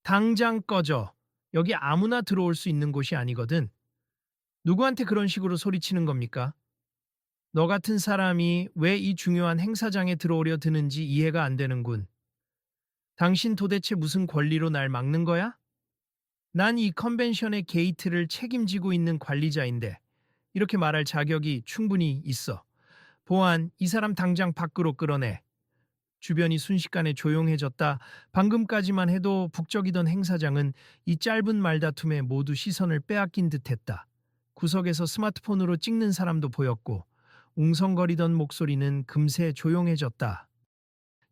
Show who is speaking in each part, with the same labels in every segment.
Speaker 1: 당장 꺼져. 여기 아무나 들어올 수 있는 곳이 아니거든. 누구한테 그런 식으로 소리치는 겁니까? 너 같은 사람이 왜 이 중요한 행사장에 들어오려 드는지 이해가 안 되는군. 당신 도대체 무슨 권리로 날 막는 거야? 난 이 컨벤션의 게이트를 책임지고 있는 관리자인데 이렇게 말할 자격이 충분히 있어. 보안, 이 사람 당장 밖으로 끌어내. 주변이 순식간에 조용해졌다. 방금까지만 해도 북적이던 행사장은 이 짧은 말다툼에 모두 시선을 빼앗긴 듯했다. 구석에서 스마트폰으로 찍는 사람도 보였고 웅성거리던 목소리는 금세 조용해졌다.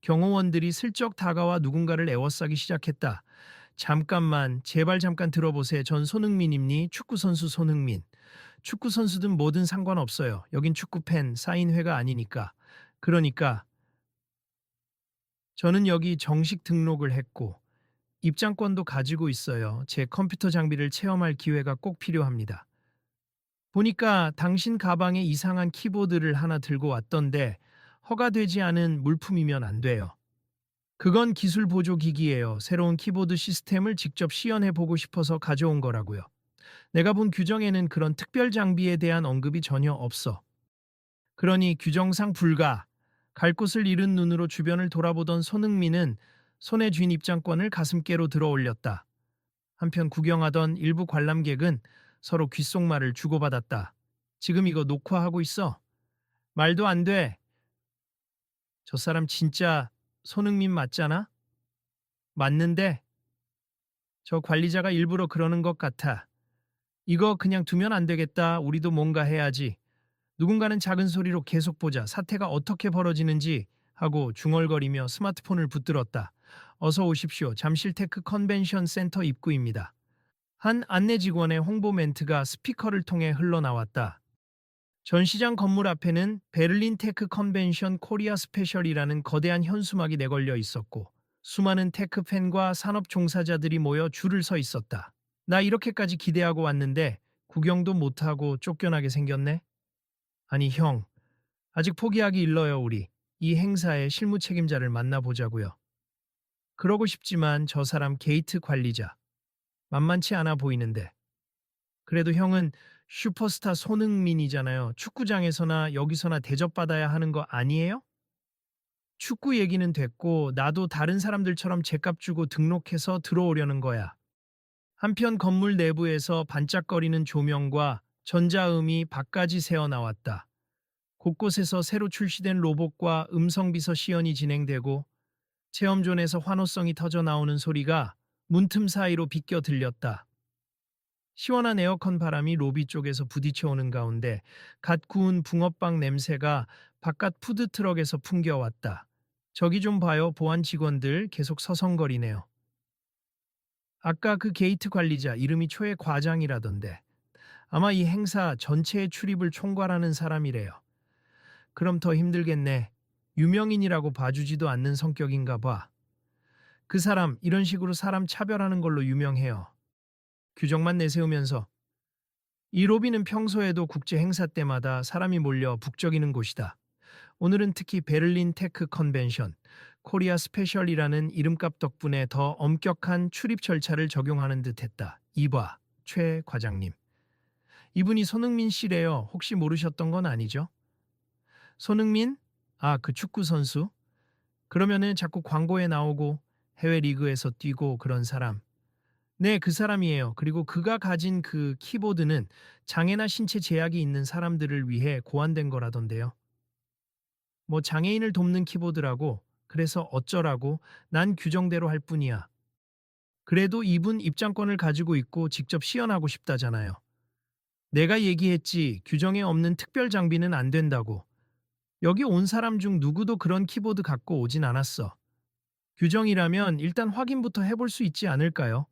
Speaker 1: 경호원들이 슬쩍 다가와 누군가를 에워싸기 시작했다. 잠깐만, 제발 잠깐 들어보세요. 전 손흥민입니? 축구선수 손흥민. 축구선수든 뭐든 상관없어요. 여긴 축구팬, 사인회가 아니니까. 그러니까 저는 여기 정식 등록을 했고 입장권도 가지고 있어요. 제 컴퓨터 장비를 체험할 기회가 꼭 필요합니다. 보니까 당신 가방에 이상한 키보드를 하나 들고 왔던데 허가되지 않은 물품이면 안 돼요. 그건 기술 보조 기기예요. 새로운 키보드 시스템을 직접 시연해 보고 싶어서 가져온 거라고요. 내가 본 규정에는 그런 특별 장비에 대한 언급이 전혀 없어. 그러니 규정상 불가. 갈 곳을 잃은 눈으로 주변을 돌아보던 손흥민은 손에 쥔 입장권을 가슴께로 들어 올렸다. 한편 구경하던 일부 관람객은 서로 귓속말을 주고받았다. 지금 이거 녹화하고 있어. 말도 안 돼. 저 사람 진짜 손흥민 맞잖아? 맞는데 저 관리자가 일부러 그러는 것 같아. 이거 그냥 두면 안 되겠다. 우리도 뭔가 해야지. 누군가는 작은 소리로 계속 보자. 사태가 어떻게 벌어지는지 하고 중얼거리며 스마트폰을 붙들었다. 어서 오십시오. 잠실테크 컨벤션 센터 입구입니다. 한 안내 직원의 홍보 멘트가 스피커를 통해 흘러나왔다. 전시장 건물 앞에는 베를린 테크 컨벤션 코리아 스페셜이라는 거대한 현수막이 내걸려 있었고 수많은 테크 팬과 산업 종사자들이 모여 줄을 서 있었다. 나 이렇게까지 기대하고 왔는데 구경도 못하고 쫓겨나게 생겼네? 아니 형, 아직 포기하기 일러요 우리. 이 행사의 실무 책임자를 만나보자고요. 그러고 싶지만 저 사람 게이트 관리자. 만만치 않아 보이는데. 그래도 형은 슈퍼스타 손흥민이잖아요. 축구장에서나 여기서나 대접받아야 하는 거 아니에요? 축구 얘기는 됐고 나도 다른 사람들처럼 제값 주고 등록해서 들어오려는 거야. 한편 건물 내부에서 반짝거리는 조명과 전자음이 밖까지 새어 나왔다. 곳곳에서 새로 출시된 로봇과 음성비서 시연이 진행되고 체험존에서 환호성이 터져 나오는 소리가 문틈 사이로 비껴 들렸다. 시원한 에어컨 바람이 로비 쪽에서 부딪혀오는 가운데 갓 구운 붕어빵 냄새가 바깥 푸드트럭에서 풍겨왔다. 저기 좀 봐요. 보안 직원들 계속 서성거리네요. 아까 그 게이트 관리자 이름이 초의 과장이라던데 아마 이 행사 전체의 출입을 총괄하는 사람이래요. 그럼 더 힘들겠네. 유명인이라고 봐주지도 않는 성격인가 봐. 그 사람 이런 식으로 사람 차별하는 걸로 유명해요. 규정만 내세우면서 이 로비는 평소에도 국제 행사 때마다 사람이 몰려 북적이는 곳이다. 오늘은 특히 베를린 테크 컨벤션, 코리아 스페셜이라는 이름값 덕분에 더 엄격한 출입 절차를 적용하는 듯했다. 이봐, 최 과장님. 이분이 손흥민 씨래요. 혹시 모르셨던 건 아니죠? 손흥민? 아, 그 축구 선수? 그러면은 자꾸 광고에 나오고 해외 리그에서 뛰고 그런 사람. 네, 그 사람이에요. 그리고 그가 가진 그 키보드는 장애나 신체 제약이 있는 사람들을 위해 고안된 거라던데요. 뭐 장애인을 돕는 키보드라고, 그래서 어쩌라고, 난 규정대로 할 뿐이야. 그래도 이분 입장권을 가지고 있고 직접 시연하고 싶다잖아요. 내가 얘기했지, 규정에 없는 특별 장비는 안 된다고. 여기 온 사람 중 누구도 그런 키보드 갖고 오진 않았어. 규정이라면 일단 확인부터 해볼 수 있지 않을까요?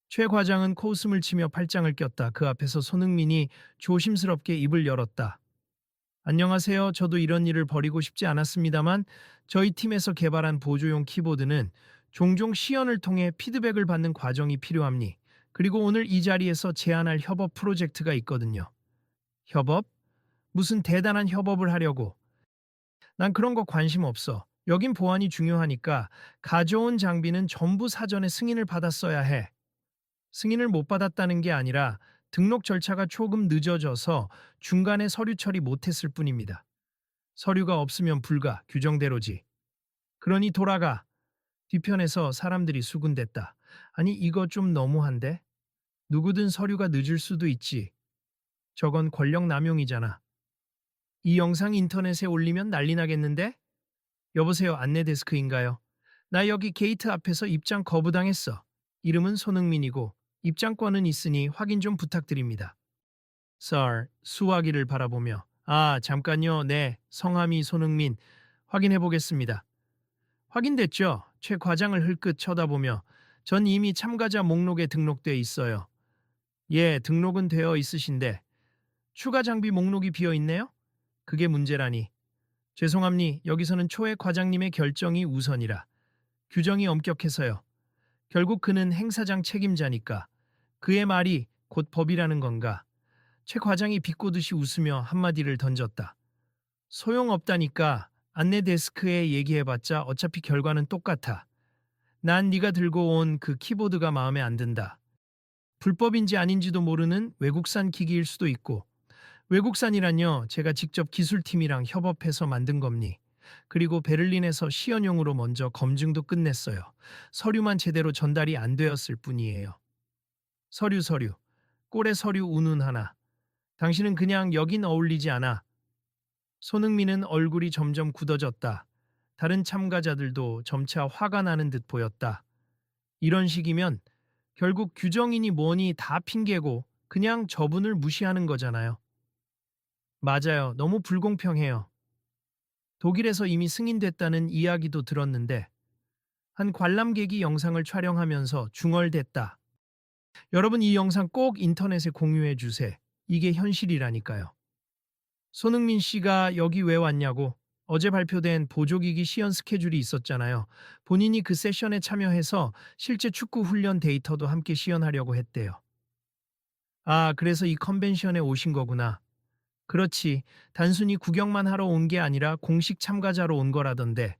Speaker 1: 최 과장은 코웃음을 치며 팔짱을 꼈다. 그 앞에서 손흥민이 조심스럽게 입을 열었다. 안녕하세요. 저도 이런 일을 벌이고 싶지 않았습니다만 저희 팀에서 개발한 보조용 키보드는 종종 시연을 통해 피드백을 받는 과정이 필요합니. 그리고 오늘 이 자리에서 제안할 협업 프로젝트가 있거든요. 협업? 무슨 대단한 협업을 하려고. 난 그런 거 관심 없어. 여긴 보안이 중요하니까 가져온 장비는 전부 사전에 승인을 받았어야 해. 승인을 못 받았다는 게 아니라 등록 절차가 조금 늦어져서 중간에 서류 처리 못했을 뿐입니다. 서류가 없으면 불가, 규정대로지. 그러니 돌아가. 뒤편에서 사람들이 수군댔다. 아니, 이거 좀 너무한데? 누구든 서류가 늦을 수도 있지. 저건 권력 남용이잖아. 이 영상 인터넷에 올리면 난리 나겠는데? 여보세요, 안내 데스크인가요? 나 여기 게이트 앞에서 입장 거부당했어. 이름은 손흥민이고 입장권은 있으니 확인 좀 부탁드립니다. 썰, 수화기를 바라보며 아, 잠깐요. 네, 성함이 손흥민. 확인해 보겠습니다. 확인됐죠? 최 과장을 흘끗 쳐다보며 전 이미 참가자 목록에 등록돼 있어요. 예, 등록은 되어 있으신데 추가 장비 목록이 비어 있네요? 그게 문제라니. 죄송합니 여기서는 초회 과장님의 결정이 우선이라. 규정이 엄격해서요. 결국 그는 행사장 책임자니까. 그의 말이 곧 법이라는 건가. 최 과장이 비꼬듯이 웃으며 한마디를 던졌다. 소용없다니까. 안내 데스크에 얘기해봤자 어차피 결과는 똑같아. 난 네가 들고 온 그 키보드가 마음에 안 든다. 불법인지 아닌지도 모르는 외국산 기기일 수도 있고. 외국산이란요, 제가 직접 기술팀이랑 협업해서 만든 겁니. 그리고 베를린에서 시연용으로 먼저 검증도 끝냈어요. 서류만 제대로 전달이 안 되었을 뿐이에요. 서류. 꼴의 서류 운운 하나. 당신은 그냥 여긴 어울리지 않아. 손흥민은 얼굴이 점점 굳어졌다. 다른 참가자들도 점차 화가 나는 듯 보였다. 이런 식이면 결국 규정이니 뭐니 다 핑계고 그냥 저분을 무시하는 거잖아요. 맞아요. 너무 불공평해요. 독일에서 이미 승인됐다는 이야기도 들었는데 한 관람객이 영상을 촬영하면서 중얼댔다. 여러분 이 영상 꼭 인터넷에 공유해 주세요. 이게 현실이라니까요. 손흥민 씨가 여기 왜 왔냐고 어제 발표된 보조기기 시연 스케줄이 있었잖아요. 본인이 그 세션에 참여해서 실제 축구 훈련 데이터도 함께 시연하려고 했대요. 아, 그래서 이 컨벤션에 오신 거구나. 그렇지. 단순히 구경만 하러 온 게 아니라 공식 참가자로 온 거라던데.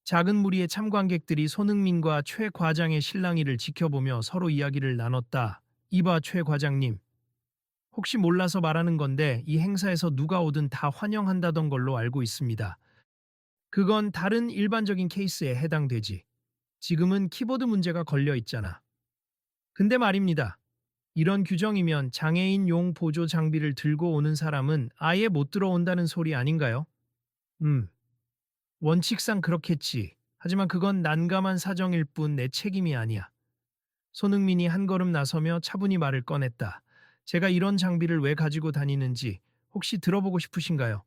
Speaker 1: 작은 무리의 참관객들이 손흥민과 최 과장의 실랑이를 지켜보며 서로 이야기를 나눴다. 이봐, 최 과장님. 혹시 몰라서 말하는 건데 이 행사에서 누가 오든 다 환영한다던 걸로 알고 있습니다. 그건 다른 일반적인 케이스에 해당되지. 지금은 키보드 문제가 걸려 있잖아. 근데 말입니다. 이런 규정이면 장애인용 보조 장비를 들고 오는 사람은 아예 못 들어온다는 소리 아닌가요? 음, 원칙상 그렇겠지. 하지만 그건 난감한 사정일 뿐 내 책임이 아니야. 손흥민이 한 걸음 나서며 차분히 말을 꺼냈다. 제가 이런 장비를 왜 가지고 다니는지 혹시 들어보고 싶으신가요?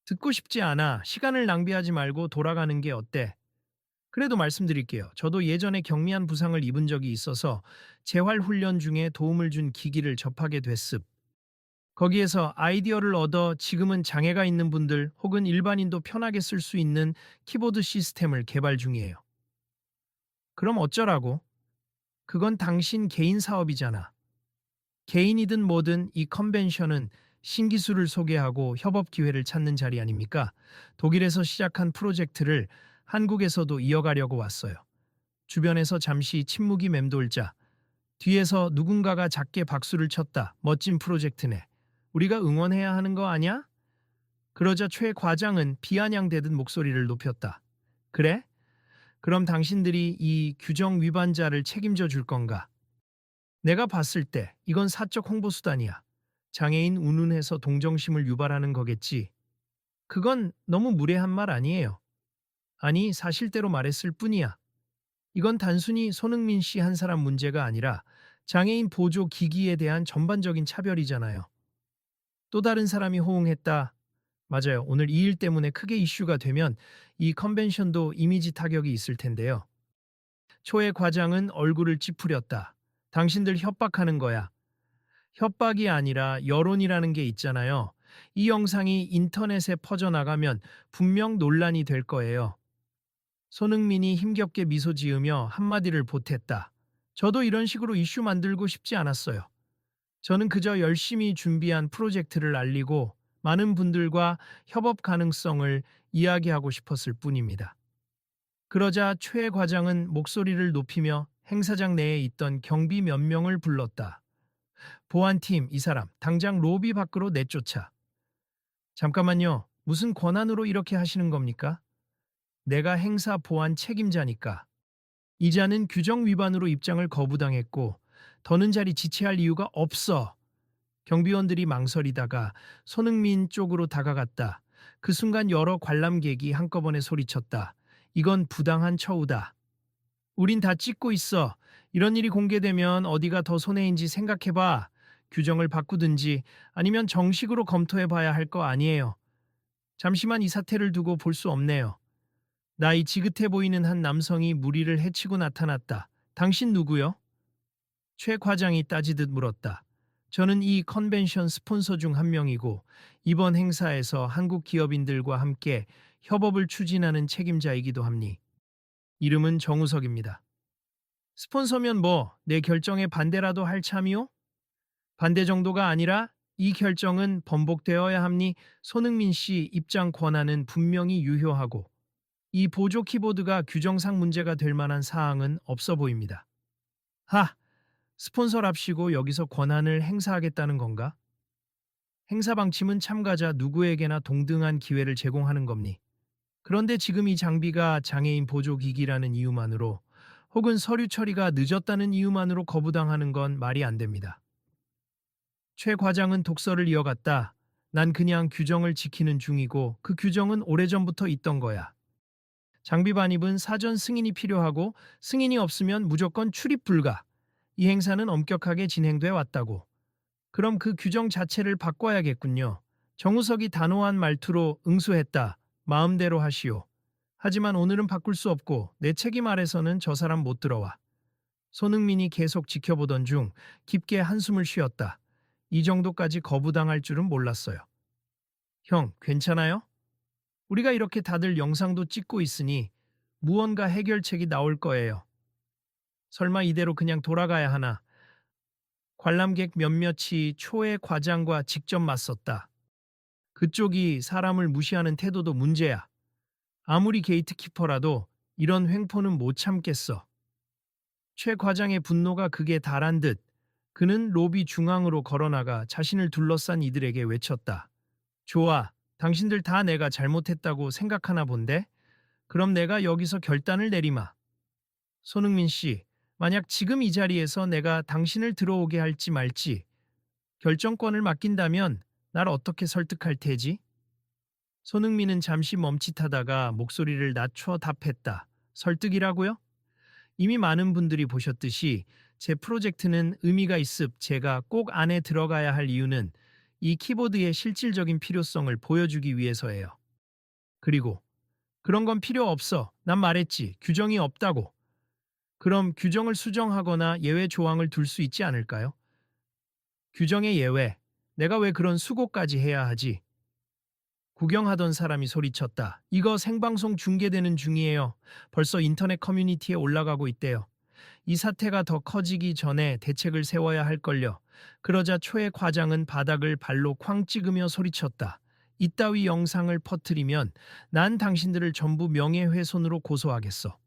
Speaker 1: 듣고 싶지 않아. 시간을 낭비하지 말고 돌아가는 게 어때? 그래도 말씀드릴게요. 저도 예전에 경미한 부상을 입은 적이 있어서 재활 훈련 중에 도움을 준 기기를 접하게 됐습. 거기에서 아이디어를 얻어 지금은 장애가 있는 분들 혹은 일반인도 편하게 쓸 수 있는 키보드 시스템을 개발 중이에요. 그럼 어쩌라고? 그건 당신 개인 사업이잖아. 개인이든 뭐든 이 컨벤션은 신기술을 소개하고 협업 기회를 찾는 자리 아닙니까? 독일에서 시작한 프로젝트를 한국에서도 이어가려고 왔어요. 주변에서 잠시 침묵이 맴돌자 뒤에서 누군가가 작게 박수를 쳤다. 멋진 프로젝트네. 우리가 응원해야 하는 거 아냐? 그러자 최 과장은 비아냥대듯 목소리를 높였다. 그래? 그럼 당신들이 이 규정 위반자를 책임져 줄 건가? 내가 봤을 때 이건 사적 홍보 수단이야. 장애인 운운해서 동정심을 유발하는 거겠지. 그건 너무 무례한 말 아니에요. 아니, 사실대로 말했을 뿐이야. 이건 단순히 손흥민 씨 한 사람 문제가 아니라 장애인 보조 기기에 대한 전반적인 차별이잖아요. 또 다른 사람이 호응했다. 맞아요. 오늘 이 일 때문에 크게 이슈가 되면 이 컨벤션도 이미지 타격이 있을 텐데요. 초의 과장은 얼굴을 찌푸렸다. 당신들 협박하는 거야. 협박이 아니라 여론이라는 게 있잖아요. 이 영상이 인터넷에 퍼져나가면 분명 논란이 될 거예요. 손흥민이 힘겹게 미소 지으며 한마디를 보탰다. 저도 이런 식으로 이슈 만들고 싶지 않았어요. 저는 그저 열심히 준비한 프로젝트를 알리고 많은 분들과 협업 가능성을 이야기하고 싶었을 뿐입니다. 그러자 최 과장은 목소리를 높이며 행사장 내에 있던 경비 몇 명을 불렀다. 보안팀 이 사람 당장 로비 밖으로 내쫓아. 잠깐만요. 무슨 권한으로 이렇게 하시는 겁니까? 내가 행사 보안 책임자니까. 이자는 규정 위반으로 입장을 거부당했고 더는 자리 지체할 이유가 없어. 경비원들이 망설이다가 손흥민 쪽으로 다가갔다. 그 순간 여러 관람객이 한꺼번에 소리쳤다. 이건 부당한 처우다. 우린 다 찍고 있어. 이런 일이 공개되면 어디가 더 손해인지 생각해봐. 규정을 바꾸든지 아니면 정식으로 검토해봐야 할 거 아니에요. 잠시만 이 사태를 두고 볼 수 없네요. 나이 지긋해 보이는 한 남성이 무리를 헤치고 나타났다. 당신 누구요? 최 과장이 따지듯 물었다. 저는 이 컨벤션 스폰서 중 한 명이고 이번 행사에서 한국 기업인들과 함께 협업을 추진하는 책임자이기도 합니. 이름은 정우석입니다. 스폰서면 뭐 내 결정에 반대라도 할 참이요? 반대 정도가 아니라 이 결정은 번복되어야 합니. 손흥민 씨 입장 권한은 분명히 유효하고 이 보조 키보드가 규정상 문제가 될 만한 사항은 없어 보입니다. 하! 스폰서랍시고 여기서 권한을 행사하겠다는 건가? 행사 방침은 참가자 누구에게나 동등한 기회를 제공하는 겁니. 그런데 지금 이 장비가 장애인 보조기기라는 이유만으로 혹은 서류 처리가 늦었다는 이유만으로 거부당하는 건 말이 안 됩니다. 최 과장은 독설을 이어갔다. 난 그냥 규정을 지키는 중이고 그 규정은 오래전부터 있던 거야. 장비 반입은 사전 승인이 필요하고 승인이 없으면 무조건 출입 불가. 이 행사는 엄격하게 진행돼 왔다고. 그럼 그 규정 자체를 바꿔야겠군요. 정우석이 단호한 말투로 응수했다. 마음대로 하시오. 하지만 오늘은 바꿀 수 없고 내 책임 아래서는 저 사람 못 들어와. 손흥민이 계속 지켜보던 중 깊게 한숨을 쉬었다. 이 정도까지 거부당할 줄은 몰랐어요. 형, 괜찮아요? 우리가 이렇게 다들 영상도 찍고 있으니 무언가 해결책이 나올 거예요. 설마 이대로 그냥 돌아가야 하나? 관람객 몇몇이 초의 과장과 직접 맞섰다. 그쪽이 사람을 무시하는 태도도 문제야. 아무리 게이트키퍼라도 이런 횡포는 못 참겠어. 최 과장의 분노가 극에 달한 듯 그는 로비 중앙으로 걸어나가 자신을 둘러싼 이들에게 외쳤다. 좋아, 당신들 다 내가 잘못했다고 생각하나 본데? 그럼 내가 여기서 결단을 내리마. 손흥민 씨, 만약 지금 이 자리에서 내가 당신을 들어오게 할지 말지 결정권을 맡긴다면 날 어떻게 설득할 테지? 손흥민은 잠시 멈칫하다가 목소리를 낮춰 답했다. 설득이라고요? 이미 많은 분들이 보셨듯이 제 프로젝트는 의미가 있습. 제가 꼭 안에 들어가야 할 이유는 이 키보드의 실질적인 필요성을 보여주기 위해서예요. 그리고 그런 건 필요 없어. 난 말했지. 규정이 없다고. 그럼 규정을 수정하거나 예외 조항을 둘 수 있지 않을까요? 규정의 예외. 내가 왜 그런 수고까지 해야 하지? 구경하던 사람이 소리쳤다. 이거 생방송 중계되는 중이에요. 벌써 인터넷 커뮤니티에 올라가고 있대요. 이 사태가 더 커지기 전에 대책을 세워야 할걸요. 그러자 초의 과장은 바닥을 발로 쾅 찍으며 소리쳤다. 이따위 영상을 퍼뜨리면 난 당신들을 전부 명예훼손으로 고소하겠어.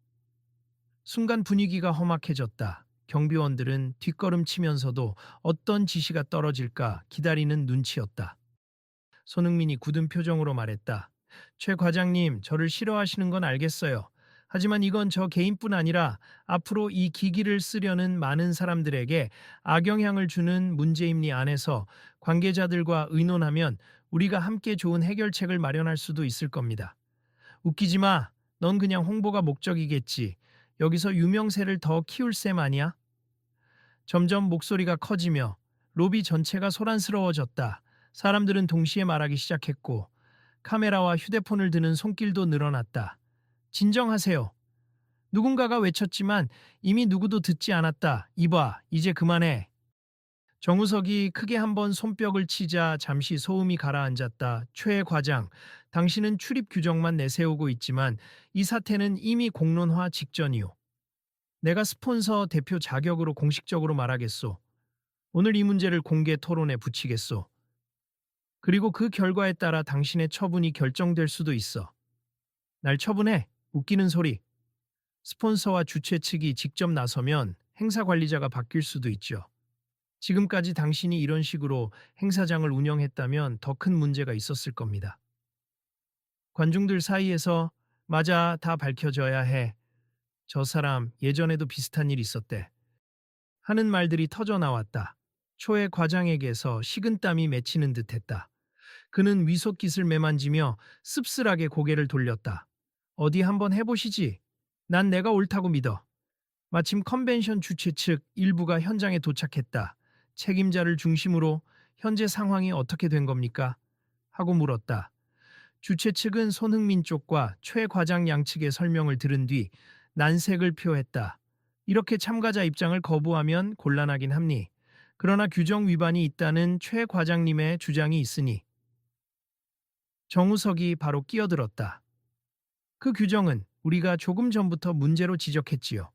Speaker 1: 순간 분위기가 험악해졌다. 경비원들은 뒷걸음치면서도 어떤 지시가 떨어질까 기다리는 눈치였다. 손흥민이 굳은 표정으로 말했다. 최 과장님, 저를 싫어하시는 건 알겠어요. 하지만 이건 저 개인뿐 아니라 앞으로 이 기기를 쓰려는 많은 사람들에게 악영향을 주는 문제임니 안에서 관계자들과 의논하면 우리가 함께 좋은 해결책을 마련할 수도 있을 겁니다. 웃기지 마. 넌 그냥 홍보가 목적이겠지. 여기서 유명세를 더 키울 셈 아니야? 점점 목소리가 커지며 로비 전체가 소란스러워졌다. 사람들은 동시에 말하기 시작했고 카메라와 휴대폰을 드는 손길도 늘어났다. 진정하세요. 누군가가 외쳤지만 이미 누구도 듣지 않았다. 이봐, 이제 그만해. 정우석이 크게 한번 손뼉을 치자 잠시 소음이 가라앉았다. 최 과장, 당신은 출입 규정만 내세우고 있지만 이 사태는 이미 공론화 직전이오. 내가 스폰서 대표 자격으로 공식적으로 말하겠소. 오늘 이 문제를 공개 토론에 붙이겠소. 그리고 그 결과에 따라 당신의 처분이 결정될 수도 있어. 날 처분해. 웃기는 소리. 스폰서와 주최 측이 직접 나서면 행사 관리자가 바뀔 수도 있죠. 지금까지 당신이 이런 식으로 행사장을 운영했다면 더 큰 문제가 있었을 겁니다. 관중들 사이에서 맞아, 다 밝혀져야 해. 저 사람 예전에도 비슷한 일 있었대. 하는 말들이 터져 나왔다. 초의 과장에게서 식은땀이 맺히는 듯했다. 그는 위솟깃을 매만지며 씁쓸하게 고개를 돌렸다. 어디 한번 해보시지. 난 내가 옳다고 믿어. 마침 컨벤션 주최 측 일부가 현장에 도착했다. 책임자를 중심으로 현재 상황이 어떻게 된 겁니까? 하고 물었다. 주최 측은 손흥민 쪽과 최 과장 양측의 설명을 들은 뒤 난색을 표했다. 이렇게 참가자 입장을 거부하면 곤란하긴 합니. 그러나 규정 위반이 있다는 최 과장님의 주장이 있으니 정우석이 바로 끼어들었다. 그 규정은 우리가 조금 전부터 문제로 지적했지요.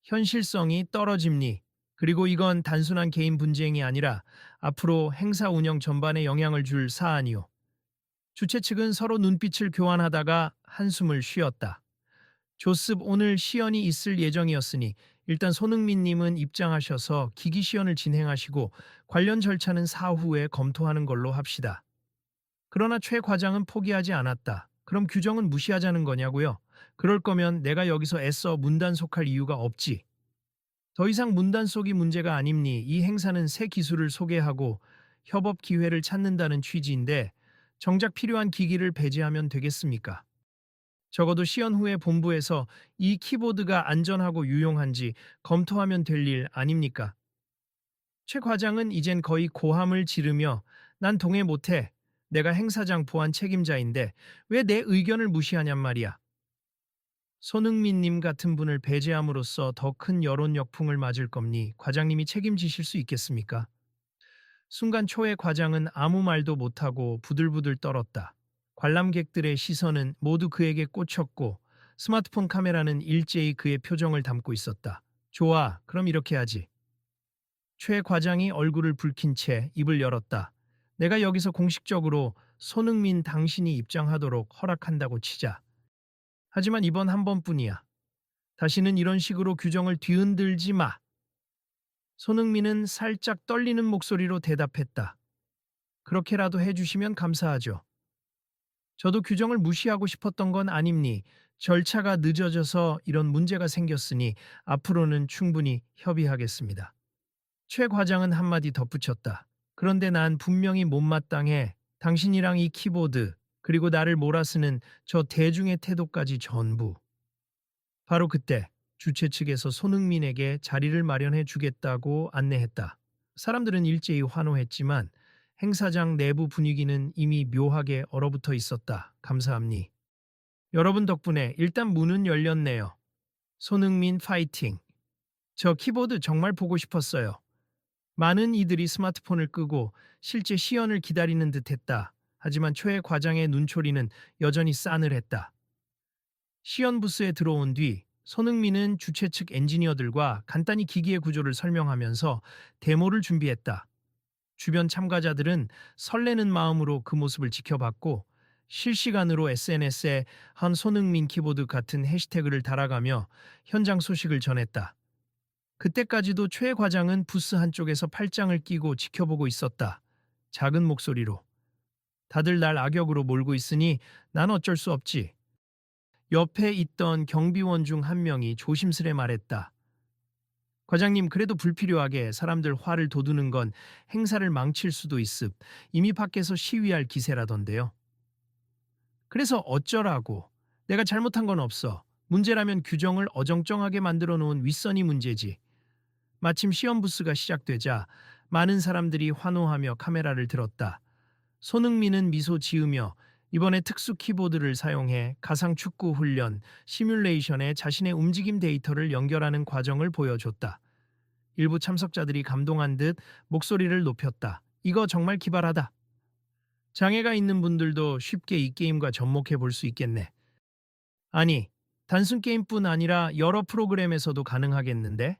Speaker 1: 현실성이 떨어짐니. 그리고 이건 단순한 개인 분쟁이 아니라 앞으로 행사 운영 전반에 영향을 줄 사안이요. 주최 측은 서로 눈빛을 교환하다가 한숨을 쉬었다. 조습 오늘 시연이 있을 예정이었으니 일단 손흥민님은 입장하셔서 기기 시연을 진행하시고 관련 절차는 사후에 검토하는 걸로 합시다. 그러나 최 과장은 포기하지 않았다. 그럼 규정은 무시하자는 거냐고요? 그럴 거면 내가 여기서 애써 문단속할 이유가 없지. 더 이상 문단속이 문제가 아닙니. 이 행사는 새 기술을 소개하고 협업 기회를 찾는다는 취지인데 정작 필요한 기기를 배제하면 되겠습니까? 적어도 시연 후에 본부에서 이 키보드가 안전하고 유용한지 검토하면 될 일 아닙니까? 최 과장은 이젠 거의 고함을 지르며 난 동의 못해. 내가 행사장 보안 책임자인데 왜 내 의견을 무시하냔 말이야. 손흥민님 같은 분을 배제함으로써 더 큰 여론 역풍을 맞을 겁니 과장님이 책임지실 수 있겠습니까? 순간 초의 과장은 아무 말도 못하고 부들부들 떨었다. 관람객들의 시선은 모두 그에게 꽂혔고 스마트폰 카메라는 일제히 그의 표정을 담고 있었다. 좋아, 그럼 이렇게 하지. 최 과장이 얼굴을 붉힌 채 입을 열었다. 내가 여기서 공식적으로 손흥민 당신이 입장하도록 허락한다고 치자. 하지만 이번 한 번뿐이야. 다시는 이런 식으로 규정을 뒤흔들지 마. 손흥민은 살짝 떨리는 목소리로 대답했다. 그렇게라도 해주시면 감사하죠. 저도 규정을 무시하고 싶었던 건 아닙니. 절차가 늦어져서 이런 문제가 생겼으니 앞으로는 충분히 협의하겠습니다. 최 과장은 한마디 덧붙였다. 그런데 난 분명히 못마땅해. 당신이랑 이 키보드, 그리고 나를 몰아쓰는 저 대중의 태도까지 전부. 바로 그때 주최 측에서 손흥민에게 자리를 마련해 주겠다고 안내했다. 사람들은 일제히 환호했지만 행사장 내부 분위기는 이미 묘하게 얼어붙어 있었다. 감사합니. 여러분 덕분에 일단 문은 열렸네요. 손흥민 파이팅. 저 키보드 정말 보고 싶었어요. 많은 이들이 스마트폰을 끄고 실제 시연을 기다리는 듯했다. 하지만 최 과장의 눈초리는 여전히 싸늘했다. 시연 부스에 들어온 뒤 손흥민은 주최 측 엔지니어들과 간단히 기기의 구조를 설명하면서 데모를 준비했다. 주변 참가자들은 설레는 마음으로 그 모습을 지켜봤고 실시간으로 SNS에 한 손흥민 키보드 같은 해시태그를 달아가며 현장 소식을 전했다. 그때까지도 최 과장은 부스 한쪽에서 팔짱을 끼고 지켜보고 있었다. 작은 목소리로. 다들 날 악역으로 몰고 있으니 난 어쩔 수 없지. 옆에 있던 경비원 중 한 명이 조심스레 말했다. 과장님, 그래도 불필요하게 사람들 화를 돋우는 건 행사를 망칠 수도 있습. 이미 밖에서 시위할 기세라던데요. 그래서 어쩌라고. 내가 잘못한 건 없어. 문제라면 규정을 어정쩡하게 만들어 놓은 윗선이 문제지. 마침 시험 부스가 시작되자 많은 사람들이 환호하며 카메라를 들었다. 손흥민은 미소 지으며 이번에 특수 키보드를 사용해 가상 축구 훈련, 시뮬레이션에 자신의 움직임 데이터를 연결하는 과정을 보여줬다. 일부 참석자들이 감동한 듯 목소리를 높였다. 이거 정말 기발하다. 장애가 있는 분들도 쉽게 이 게임과 접목해 볼 수 있겠네. 아니, 단순 게임뿐 아니라 여러 프로그램에서도 가능하겠는데?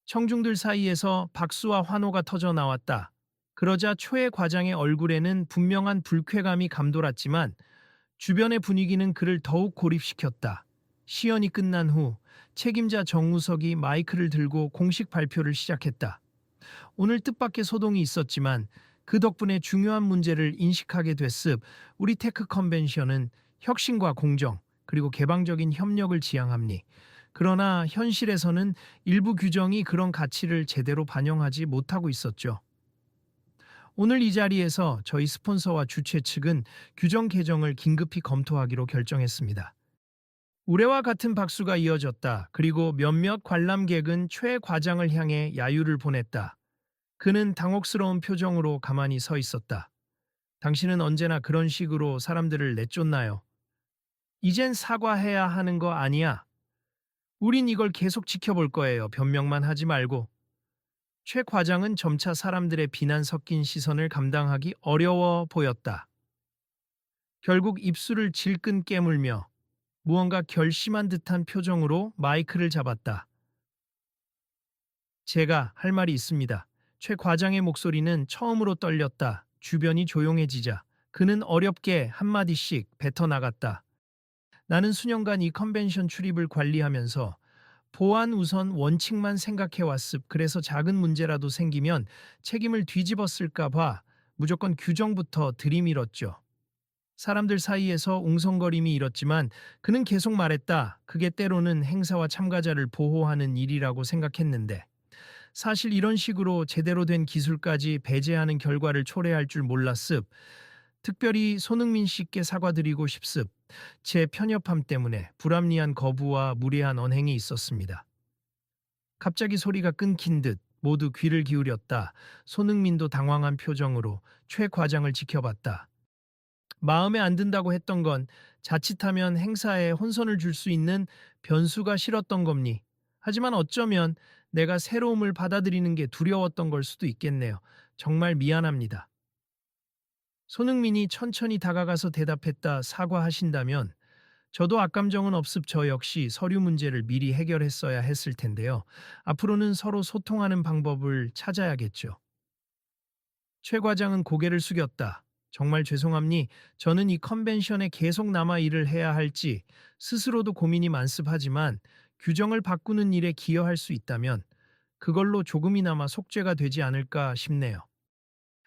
Speaker 1: 청중들 사이에서 박수와 환호가 터져 나왔다. 그러자 초의 과장의 얼굴에는 분명한 불쾌감이 감돌았지만 주변의 분위기는 그를 더욱 고립시켰다. 시연이 끝난 후 책임자 정우석이 마이크를 들고 공식 발표를 시작했다. 오늘 뜻밖의 소동이 있었지만 그 덕분에 중요한 문제를 인식하게 됐습. 우리 테크 컨벤션은 혁신과 공정 그리고 개방적인 협력을 지향합니. 그러나 현실에서는 일부 규정이 그런 가치를 제대로 반영하지 못하고 있었죠. 오늘 이 자리에서 저희 스폰서와 주최 측은 규정 개정을 긴급히 검토하기로 결정했습니다. 우레와 같은 박수가 이어졌다. 그리고 몇몇 관람객은 최 과장을 향해 야유를 보냈다. 그는 당혹스러운 표정으로 가만히 서 있었다. 당신은 언제나 그런 식으로 사람들을 내쫓나요? 이젠 사과해야 하는 거 아니야. 우린 이걸 계속 지켜볼 거예요. 변명만 하지 말고. 최 과장은 점차 사람들의 비난 섞인 시선을 감당하기 어려워 보였다. 결국 입술을 질끈 깨물며 무언가 결심한 듯한 표정으로 마이크를 잡았다. 제가 할 말이 있습니다. 최 과장의 목소리는 처음으로 떨렸다. 주변이 조용해지자 그는 어렵게 한마디씩 뱉어나갔다. 나는 수년간 이 컨벤션 출입을 관리하면서 보안 우선 원칙만 생각해왔습. 그래서 작은 문제라도 생기면 책임을 뒤집었을까 봐 무조건 규정부터 들이밀었죠. 사람들 사이에서 웅성거림이 일었지만 그는 계속 말했다. 그게 때로는 행사와 참가자를 보호하는 일이라고 생각했는데 사실 이런 식으로 제대로 된 기술까지 배제하는 결과를 초래할 줄 몰랐습. 특별히 손흥민 씨께 사과드리고 싶습. 제 편협함 때문에 불합리한 거부와 무례한 언행이 있었습니다. 갑자기 소리가 끊긴 듯 모두 귀를 기울였다. 손흥민도 당황한 표정으로 최 과장을 지켜봤다. 마음에 안 든다고 했던 건 자칫하면 행사에 혼선을 줄 수 있는 변수가 싫었던 겁니. 하지만 어쩌면 내가 새로움을 받아들이는 게 두려웠던 걸 수도 있겠네요. 정말 미안합니다. 손흥민이 천천히 다가가서 대답했다. 사과하신다면 저도 악감정은 없습. 저 역시 서류 문제를 미리 해결했어야 했을 텐데요. 앞으로는 서로 소통하는 방법을 찾아야겠죠. 최 과장은 고개를 숙였다. 정말 죄송합니. 저는 이 컨벤션에 계속 남아 일을 해야 할지 스스로도 고민이 많습하지만 규정을 바꾸는 일에 기여할 수 있다면 그걸로 조금이나마 속죄가 되지 않을까 싶네요.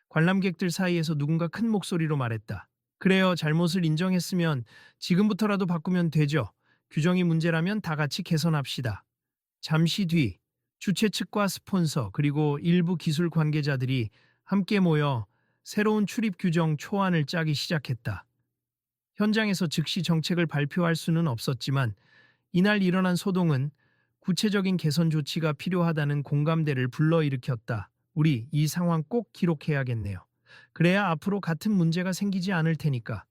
Speaker 1: 관람객들 사이에서 누군가 큰 목소리로 말했다. 그래요, 잘못을 인정했으면 지금부터라도 바꾸면 되죠. 규정이 문제라면 다 같이 개선합시다. 잠시 뒤 주최 측과 스폰서 그리고 일부 기술 관계자들이 함께 모여 새로운 출입 규정 초안을 짜기 시작했다. 현장에서 즉시 정책을 발표할 수는 없었지만 이날 일어난 소동은 구체적인 개선 조치가 필요하다는 공감대를 불러일으켰다. 우리 이 상황 꼭 기록해야겠네요. 그래야 앞으로 같은 문제가 생기지 않을 테니까.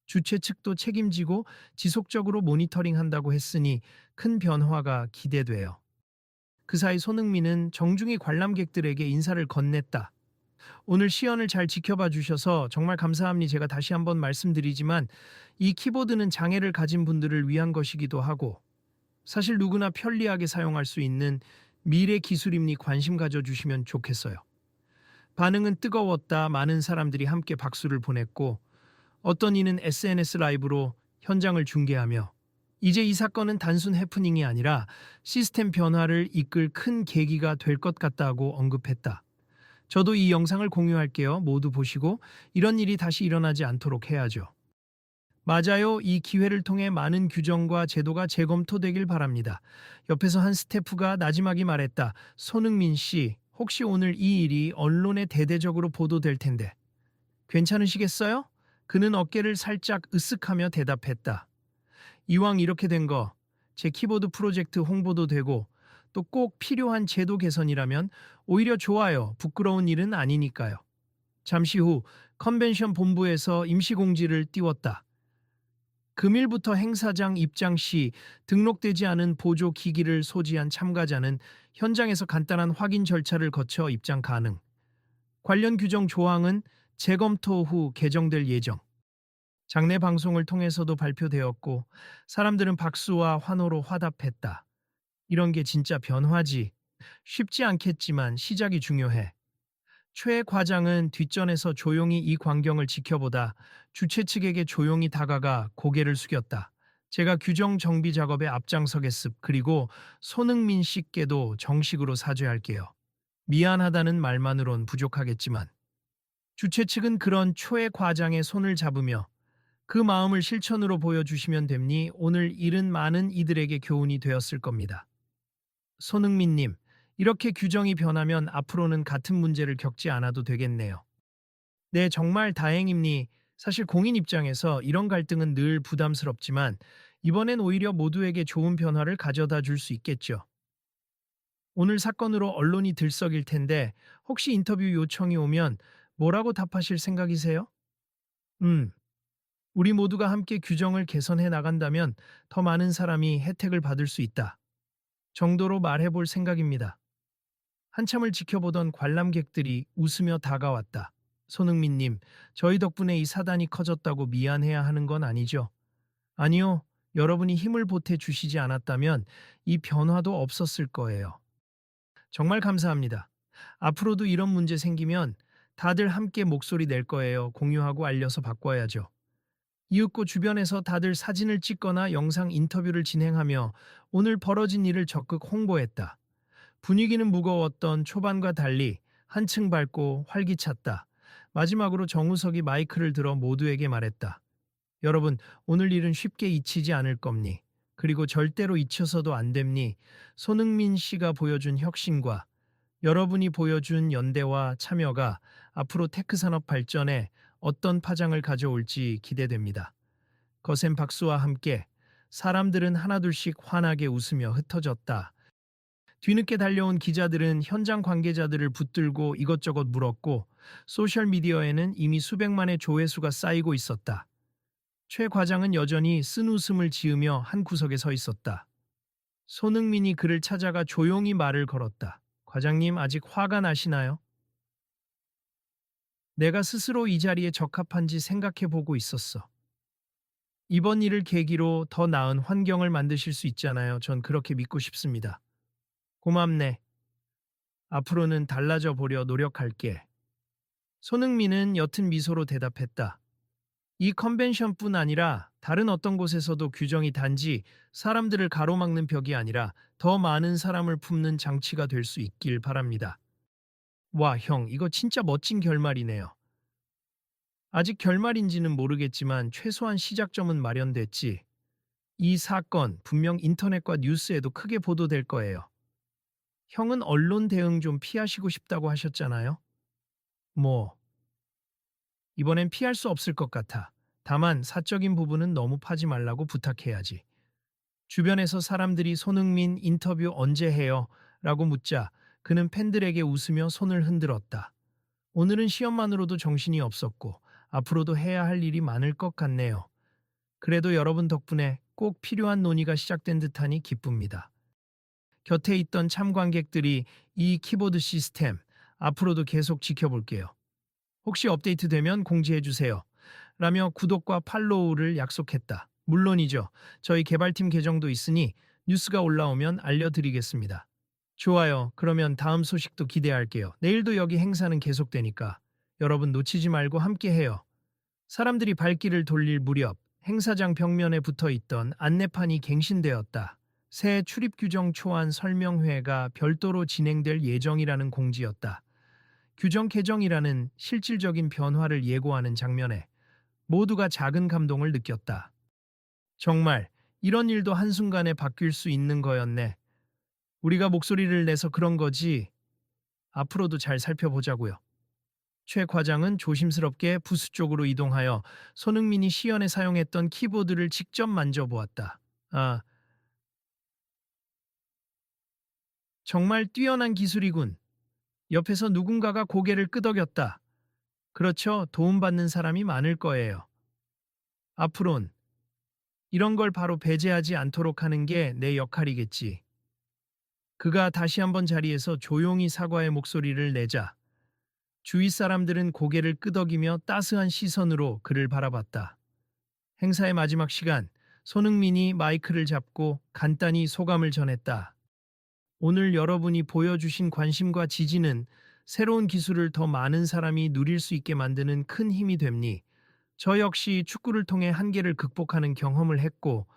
Speaker 1: 주최 측도 책임지고 지속적으로 모니터링한다고 했으니 큰 변화가 기대돼요. 그 사이 손흥민은 정중히 관람객들에게 인사를 건넸다. 오늘 시연을 잘 지켜봐 주셔서 정말 감사합니다. 제가 다시 한번 말씀드리지만 이 키보드는 장애를 가진 분들을 위한 것이기도 하고 사실 누구나 편리하게 사용할 수 있는 미래 기술임니 관심 가져주시면 좋겠어요. 반응은 뜨거웠다. 많은 사람들이 함께 박수를 보냈고 어떤 이는 SNS 라이브로 현장을 중계하며 이제 이 사건은 단순 해프닝이 아니라 시스템 변화를 이끌 큰 계기가 될 것 같다고 언급했다. 저도 이 영상을 공유할게요. 모두 보시고 이런 일이 다시 일어나지 않도록 해야죠. 맞아요. 이 기회를 통해 많은 규정과 제도가 재검토되길 바랍니다. 옆에서 한 스태프가 나지막이 말했다. 손흥민 씨, 혹시 오늘 이 일이 언론에 대대적으로 보도될 텐데 괜찮으시겠어요? 그는 어깨를 살짝 으쓱하며 대답했다. 이왕 이렇게 된 거 제 키보드 프로젝트 홍보도 되고 또 꼭 필요한 제도 개선이라면 오히려 좋아요. 부끄러운 일은 아니니까요. 잠시 후 컨벤션 본부에서 임시공지를 띄웠다. 금일부터 행사장 입장 시 등록되지 않은 보조 기기를 소지한 참가자는 현장에서 간단한 확인 절차를 거쳐 입장 가능. 관련 규정 조항은 재검토 후 개정될 예정. 장례 방송을 통해서도 발표되었고 사람들은 박수와 환호로 화답했다. 이런 게 진짜 변화지. 쉽지 않겠지만 시작이 중요해. 최 과장은 뒷전에서 조용히 이 광경을 지켜보다 주최 측에게 조용히 다가가 고개를 숙였다. 제가 규정 정비 작업에 앞장서겠습. 그리고 손흥민 씨께도 정식으로 사죄할게요. 미안하다는 말만으론 부족하겠지만 주최 측은 그런 초의 과장의 손을 잡으며 그 마음을 실천으로 보여주시면 됩니 오늘 일은 많은 이들에게 교훈이 되었을 겁니다. 손흥민님, 이렇게 규정이 변하면 앞으로는 같은 문제를 겪지 않아도 되겠네요. 네, 정말 다행입니. 사실 공인 입장에서 이런 갈등은 늘 부담스럽지만 이번엔 오히려 모두에게 좋은 변화를 가져다 줄 수 있겠죠. 오늘 사건으로 언론이 들썩일 텐데 혹시 인터뷰 요청이 오면 뭐라고 답하실 생각이세요? 음, 우리 모두가 함께 규정을 개선해 나간다면 더 많은 사람이 혜택을 받을 수 있다. 정도로 말해볼 생각입니다. 한참을 지켜보던 관람객들이 웃으며 다가왔다. 손흥민님, 저희 덕분에 이 사단이 커졌다고 미안해야 하는 건 아니죠? 아니요, 여러분이 힘을 보태 주시지 않았다면 이 변화도 없었을 거예요. 정말 감사합니다. 앞으로도 이런 문제 생기면 다들 함께 목소리 낼 거예요. 공유하고 알려서 바꿔야죠. 이윽고 주변에서 다들 사진을 찍거나 영상 인터뷰를 진행하며 오늘 벌어진 일을 적극 홍보했다. 분위기는 무거웠던 초반과 달리 한층 밝고 활기찼다. 마지막으로 정우석이 마이크를 들어 모두에게 말했다. 여러분, 오늘 일은 쉽게 잊히지 않을 겁니. 그리고 절대로 잊혀서도 안 됩니. 손흥민 씨가 보여준 혁신과 여러분이 보여준 연대와 참여가 앞으로 테크 산업 발전에 어떤 파장을 가져올지 기대됩니다. 거센 박수와 함께 사람들은 하나둘씩 환하게 웃으며 흩어졌다. 뒤늦게 달려온 기자들은 현장 관계자들을 붙들고 이것저것 물었고 소셜미디어에는 이미 수백만의 조회수가 쌓이고 있었다. 최 과장은 여전히 쓴웃음을 지으며 한 구석에 서 있었다. 손흥민이 그를 찾아가 조용히 말을 걸었다. 과장님, 아직 화가 나시나요? 내가 스스로 이 자리에 적합한지 생각해 보고 있었어. 이번 일을 계기로 더 나은 환경을 만드실 수 있잖아요. 전 그렇게 믿고 싶습니다. 고맙네. 앞으로는 달라져 보려 노력할게. 손흥민은 옅은 미소로 대답했다. 이 컨벤션뿐 아니라 다른 어떤 곳에서도 규정이 단지 사람들을 가로막는 벽이 아니라 더 많은 사람을 품는 장치가 될 수 있길 바랍니다. 와, 형, 이거 진짜 멋진 결말이네요. 아직 결말인지는 모르겠지만 최소한 시작점은 마련됐지. 이 사건 분명 인터넷과 뉴스에도 크게 보도될 거예요. 형은 언론 대응 좀 피하시고 싶다고 하셨잖아요? 뭐, 이번엔 피할 수 없을 것 같아. 다만 사적인 부분은 너무 파지 말라고 부탁해야지. 주변에서 사람들이 손흥민 인터뷰 언제 해요? 라고 묻자 그는 팬들에게 웃으며 손을 흔들었다. 오늘은 시험만으로도 정신이 없었고 앞으로도 해야 할 일이 많을 것 같네요. 그래도 여러분 덕분에 꼭 필요한 논의가 시작된 듯하니 기쁩니다. 곁에 있던 참관객들이 이 키보드 시스템 앞으로도 계속 지켜볼게요. 혹시 업데이트되면 공지해주세요. 라며 구독과 팔로우를 약속했다. 물론이죠. 저희 개발팀 계정도 있으니 뉴스가 올라오면 알려드리겠습니다. 좋아요. 그러면 다음 소식도 기대할게요. 내일도 여기 행사는 계속되니까 여러분 놓치지 말고 함께 해요. 사람들이 발길을 돌릴 무렵 행사장 벽면에 붙어 있던 안내판이 갱신되었다. 새 출입 규정 초안 설명회가 별도로 진행될 예정이라는 공지였다. 규정 개정이라는 실질적인 변화를 예고하는 장면에 모두가 작은 감동을 느꼈다. 정말 이런 일도 한순간에 바뀔 수 있는 거였네. 우리가 목소리를 내서 그런 거지. 앞으로도 잘 살펴보자고요. 최 과장은 조심스럽게 부스 쪽으로 이동하여 손흥민이 시연에 사용했던 키보드를 직접 만져보았다. 아, 정말 뛰어난 기술이군. 옆에서 누군가가 고개를 끄덕였다. 그렇죠. 도움받는 사람이 많을 거예요. 앞으론 이런 걸 바로 배제하지 않도록 하는 게 내 역할이겠지. 그가 다시 한번 자리에서 조용히 사과의 목소리를 내자 주위 사람들은 고개를 끄덕이며 따스한 시선으로 그를 바라봤다. 행사의 마지막 시간, 손흥민이 마이크를 잡고 간단히 소감을 전했다. 오늘 여러분이 보여주신 관심과 지지는 새로운 기술을 더 많은 사람이 누릴 수 있게 만드는 큰 힘이 됩니. 저 역시 축구를 통해 한계를 극복하는 경험을 했고,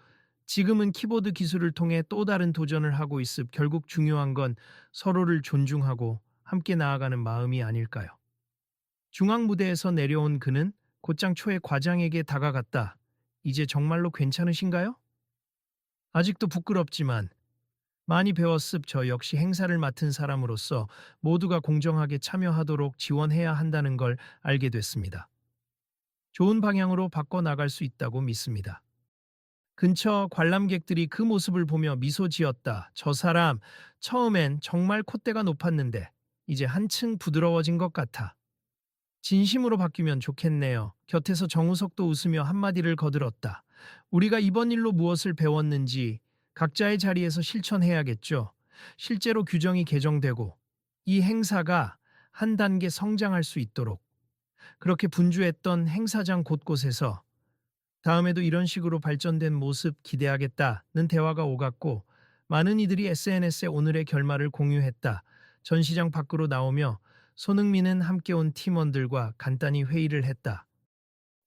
Speaker 1: 지금은 키보드 기술을 통해 또 다른 도전을 하고 있음. 결국 중요한 건 서로를 존중하고 함께 나아가는 마음이 아닐까요? 중앙 무대에서 내려온 그는 곧장 초의 과장에게 다가갔다. 이제 정말로 괜찮으신가요? 아직도 부끄럽지만 많이 배웠습. 저 역시 행사를 맡은 사람으로서 모두가 공정하게 참여하도록 지원해야 한다는 걸 알게 됐습니다. 좋은 방향으로 바꿔 나갈 수 있다고 믿습니다. 근처 관람객들이 그 모습을 보며 미소 지었다. 저 사람 처음엔 정말 콧대가 높았는데 이제 한층 부드러워진 것 같아. 진심으로 바뀌면 좋겠네요. 곁에서 정우석도 웃으며 한마디를 거들었다. 우리가 이번 일로 무엇을 배웠는지 각자의 자리에서 실천해야겠죠. 실제로 규정이 개정되고 이 행사가 한 단계 성장할 수 있도록 그렇게 분주했던 행사장 곳곳에서 다음에도 이런 식으로 발전된 모습 기대하겠다는 대화가 오갔고, 많은 이들이 SNS에 오늘의 결말을 공유했다. 전시장 밖으로 나오며 손흥민은 함께 온 팀원들과 간단히 회의를 했다.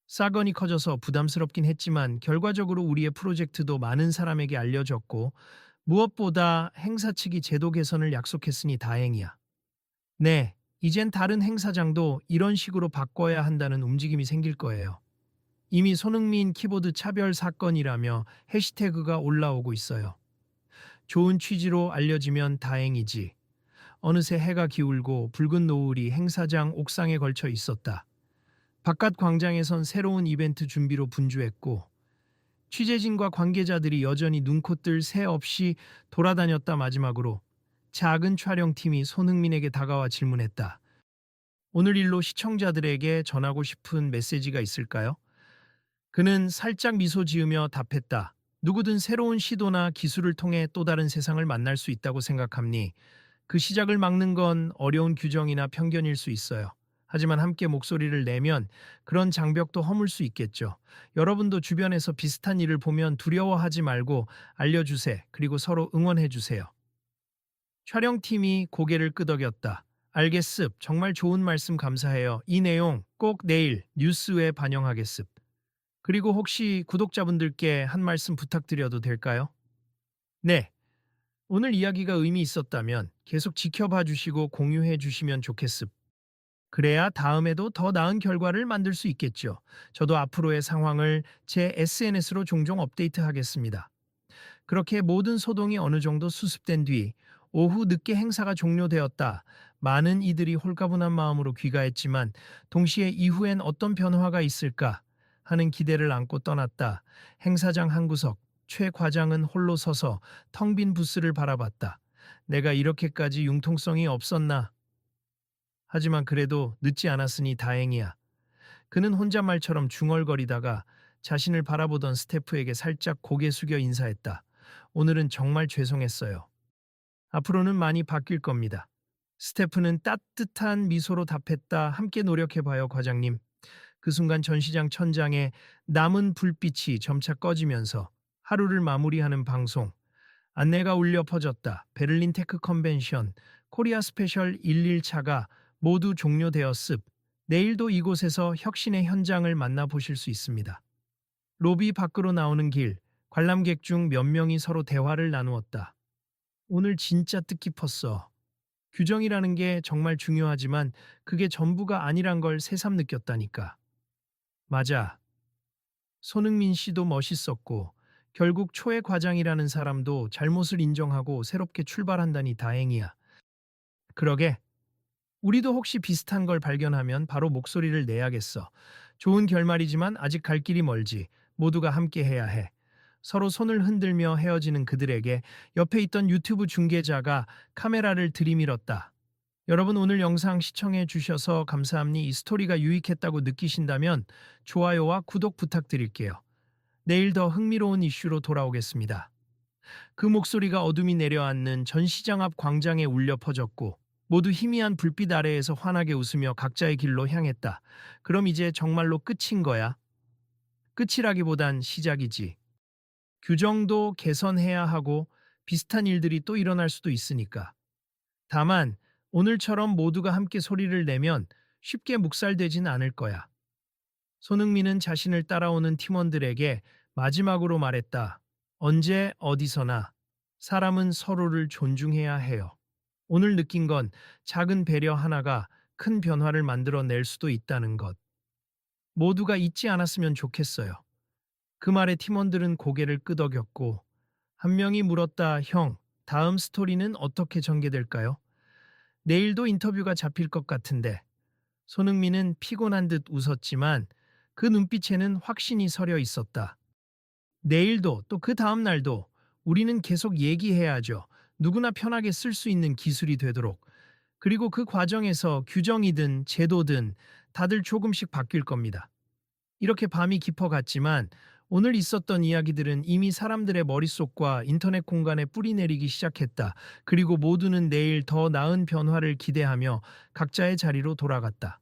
Speaker 1: 사건이 커져서 부담스럽긴 했지만 결과적으로 우리의 프로젝트도 많은 사람에게 알려졌고, 무엇보다 행사 측이 제도 개선을 약속했으니 다행이야. 네, 이젠 다른 행사장도 이런 식으로 바꿔야 한다는 움직임이 생길 거예요. 이미 손흥민 키보드 차별 사건이라며 해시태그가 올라오고 있어요. 좋은 취지로 알려지면 다행이지. 어느새 해가 기울고 붉은 노을이 행사장 옥상에 걸쳐 있었다. 바깥 광장에선 새로운 이벤트 준비로 분주했고, 취재진과 관계자들이 여전히 눈코뜰 새 없이 돌아다녔다. 마지막으로 작은 촬영팀이 손흥민에게 다가와 질문했다. 오늘 일로 시청자들에게 전하고 싶은 메시지가 있을까요? 그는 살짝 미소 지으며 답했다. 누구든 새로운 시도나 기술을 통해 또 다른 세상을 만날 수 있다고 생각합니. 그 시작을 막는 건 어려운 규정이나 편견일 수 있어요. 하지만 함께 목소리를 내면 그런 장벽도 허물 수 있겠죠. 여러분도 주변에서 비슷한 일을 보면 두려워하지 말고 알려주세요. 그리고 서로 응원해주세요. 촬영팀이 고개를 끄덕였다. 알겠습. 정말 좋은 말씀 감사해요. 이 내용 꼭 내일 뉴스에 반영하겠습. 그리고 혹시 구독자분들께 한 말씀 부탁드려도 될까요? 네. 오늘 이야기가 의미 있었다면 계속 지켜봐 주시고 공유해 주시면 좋겠습. 그래야 다음에도 더 나은 결과를 만들 수 있겠죠. 저도 앞으로의 상황을 제 SNS로 종종 업데이트하겠습니다. 그렇게 모든 소동이 어느 정도 수습된 뒤 오후 늦게 행사가 종료되었다. 많은 이들이 홀가분한 마음으로 귀가했지만 동시에 이후엔 어떤 변화가 있을까 하는 기대를 안고 떠났다. 행사장 한 구석, 최 과장은 홀로 서서 텅 빈 부스를 바라봤다. 내가 이렇게까지 융통성이 없었나? 하지만 그래도 늦지 않았으니 다행이야. 그는 혼잣말처럼 중얼거리다가 자신을 바라보던 스태프에게 살짝 고개 숙여 인사했다. 오늘은 정말 죄송했어요. 앞으로는 많이 바뀔 겁니다. 스태프는 따뜻한 미소로 답했다. 함께 노력해봐요, 과장님. 그 순간 전시장 천장에 남은 불빛이 점차 꺼지면서 하루를 마무리하는 방송. 안내가 울려 퍼졌다. 베를린 테크 컨벤션, 코리아 스페셜 11차가 모두 종료되었습. 내일도 이곳에서 혁신의 현장을 만나보실 수 있습니다. 로비 밖으로 나오는 길, 관람객 중 몇 명이 서로 대화를 나누었다. 오늘 진짜 뜻깊었어. 규정이라는 게 정말 중요하지만 그게 전부가 아니란 걸 새삼 느꼈다니까. 맞아. 손흥민 씨도 멋있었고 결국 초의 과장이라는 사람도 잘못을 인정하고 새롭게 출발한다니 다행이야. 그러게. 우리도 혹시 비슷한 걸 발견하면 바로 목소리를 내야겠어. 좋은 결말이지만 아직 갈 길이 멀지. 모두가 함께 해야 해. 서로 손을 흔들며 헤어지는 그들에게 옆에 있던 유튜브 중계자가 카메라를 들이밀었다. 여러분 오늘 영상 시청해 주셔서 감사합니다. 이 스토리가 유익했다고 느끼신다면 좋아요와 구독 부탁드릴게요. 내일 더 흥미로운 이슈로 돌아오겠습니다. 그 목소리가 어둠이 내려앉는 전시장 앞 광장에 울려 퍼졌고 모두 희미한 불빛 아래에서 환하게 웃으며 각자의 길로 향했다. 그럼 이제 정말로 끝인 거야? 끝이라기보단 시작이지. 규정도 개선해야 하고 비슷한 일들이 또 일어날 수도 있으니까. 다만 오늘처럼 모두가 함께 소리를 내면 쉽게 묵살되진 않을 거야. 손흥민은 자신을 따라오는 팀원들에게 마지막으로 말했다. 언제 어디서나 사람은 서로를 존중해야 해요. 오늘 느낀 건 작은 배려 하나가 큰 변화를 만들어낼 수도 있다는 것. 모두가 잊지 않았으면 좋겠어요. 그 말에 팀원들은 고개를 끄덕였고 한 명이 물었다. 형, 다음 스토리는 어떻게 전개될까요? 내일도 인터뷰가 잡힐 것 같은데. 손흥민은 피곤한 듯 웃었지만 그 눈빛에는 확신이 서려 있었다. 내일도 또 그 다음 날도 우리는 계속 얘기해야죠. 누구나 편하게 쓸 수 있는 기술이 되도록. 그리고 그 과정에서 규정이든 제도든 다들 조금씩 바뀔 겁니다. 이렇게 밤이 깊어갔지만 오늘 있었던 이야기들은 이미 사람들의 머릿속과 인터넷 공간에 뿌리내리기 시작했다. 그리고 모두는 내일 더 나은 변화를 기대하며 각자의 자리로 돌아갔다.